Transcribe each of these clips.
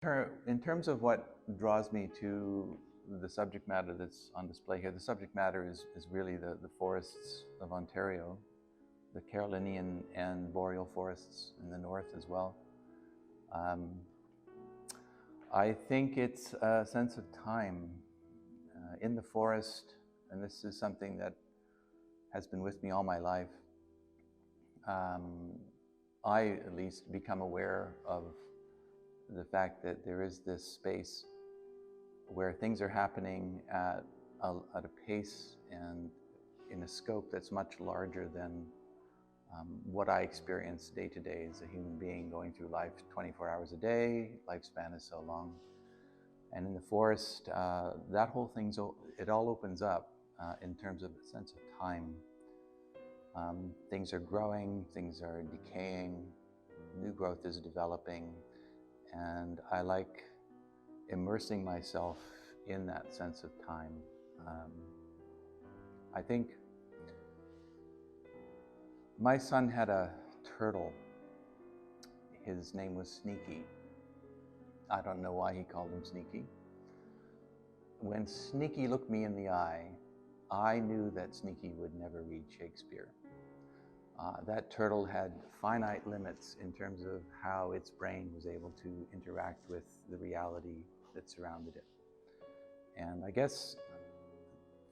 In terms of what draws me to the subject matter that's on display here, the subject matter is really the forests of Ontario, the Carolinian and boreal forests in the north as well. Um, I think it's a sense of time in the forest, and this is something that has been with me all my life. I at least become aware of the fact that there is this space where things are happening at a pace and in a scope that's much larger than what I experience day to day as a human being going through life 24 hours a day. Lifespan is so long. And in the forest, that whole thing, it all opens up in terms of a sense of time. Things are growing, things are decaying, new growth is developing, and I like immersing myself in that sense of time. I think my son had a turtle. His name was Sneaky. I don't know why he called him Sneaky. When Sneaky looked me in the eye, I knew that Sneaky would never read Shakespeare. That turtle had finite limits in terms of how its brain was able to interact with the reality that surrounded it. And I guess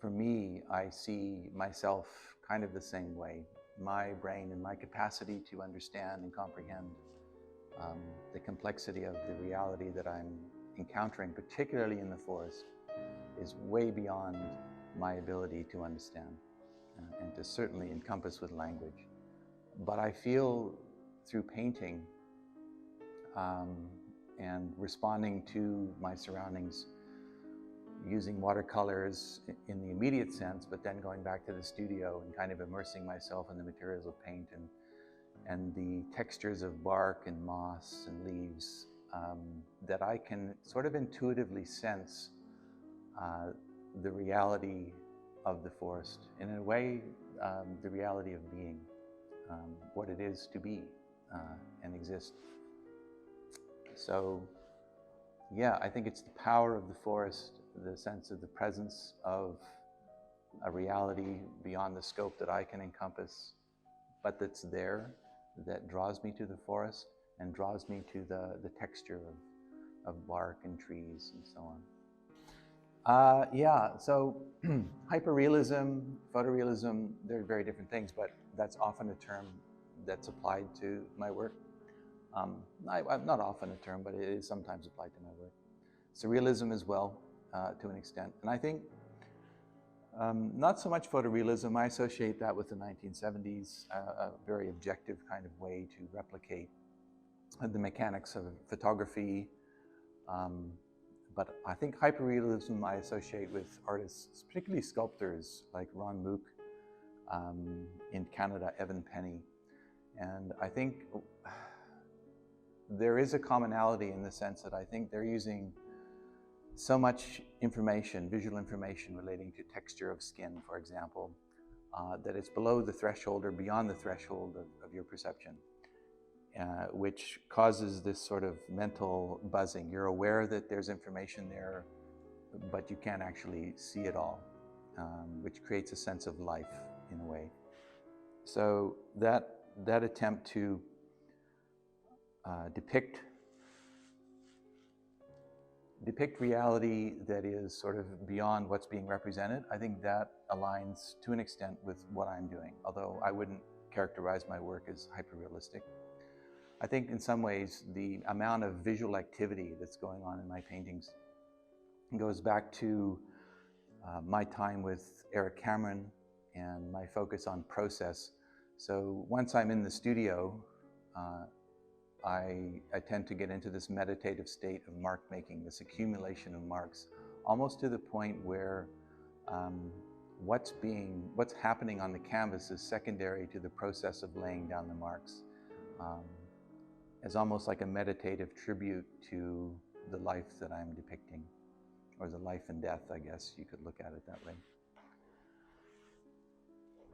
for me, I see myself kind of the same way. My brain and my capacity to understand and comprehend the complexity of the reality that I'm encountering, particularly in the forest, is way beyond my ability to understand and to certainly encompass with language. But I feel through painting and responding to my surroundings using watercolors in the immediate sense, but then going back to the studio and kind of immersing myself in the materials of paint and the textures of bark and moss and leaves, that I can sort of intuitively sense the reality of the forest, and in a way, the reality of being, what it is to be and exist. So, yeah, I think it's the power of the forest, the sense of the presence of a reality beyond the scope that I can encompass, but that's there, that draws me to the forest and draws me to the texture of bark and trees and so on. Yeah, so hyperrealism, photorealism, they're very different things, but that's often a term that's applied to my work. Not often a term, but it is sometimes applied to my work. Surrealism as well, to an extent. And I think not so much photorealism. I associate that with the 1970s, a very objective kind of way to replicate the mechanics of photography. But I think hyperrealism I associate with artists, particularly sculptors like Ron Mook, in Canada, Evan Penny. And I think there is a commonality in the sense that I think they're using so much information, visual information relating to texture of skin, for example, that it's below the threshold or beyond the threshold of your perception, which causes this sort of mental buzzing. You're aware that there's information there, but you can't actually see it all, which creates a sense of life in a way. So that attempt to depict reality that is sort of beyond what's being represented, I think that aligns to an extent with what I'm doing, although I wouldn't characterize my work as hyperrealistic. I think in some ways the amount of visual activity that's going on in my paintings goes back to my time with Eric Cameron and my focus on process. So once I'm in the studio, I tend to get into this meditative state of mark making, this accumulation of marks, almost to the point where what's happening on the canvas is secondary to the process of laying down the marks. As almost like a meditative tribute to the life that I'm depicting, or the life and death, I guess you could look at it that way.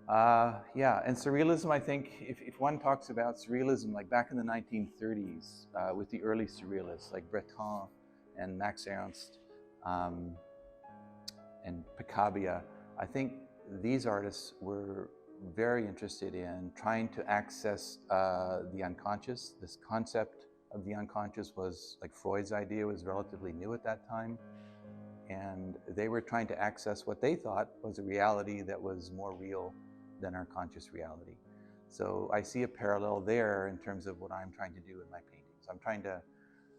Yeah, and surrealism, I think, if one talks about surrealism, like back in the 1930s, with the early surrealists like Breton and Max Ernst um, and Picabia, I think these artists were very interested in trying to access the unconscious. This concept of the unconscious was, like Freud's idea, was relatively new at that time. And they were trying to access what they thought was a reality that was more real than our conscious reality. So I see a parallel there in terms of what I'm trying to do in my paintings. I'm trying to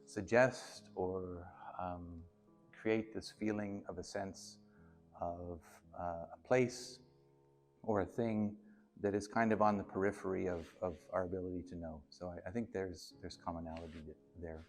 suggest or create this feeling of a sense of a place or a thing that is kind of on the periphery of our ability to know. So I think there's commonality there.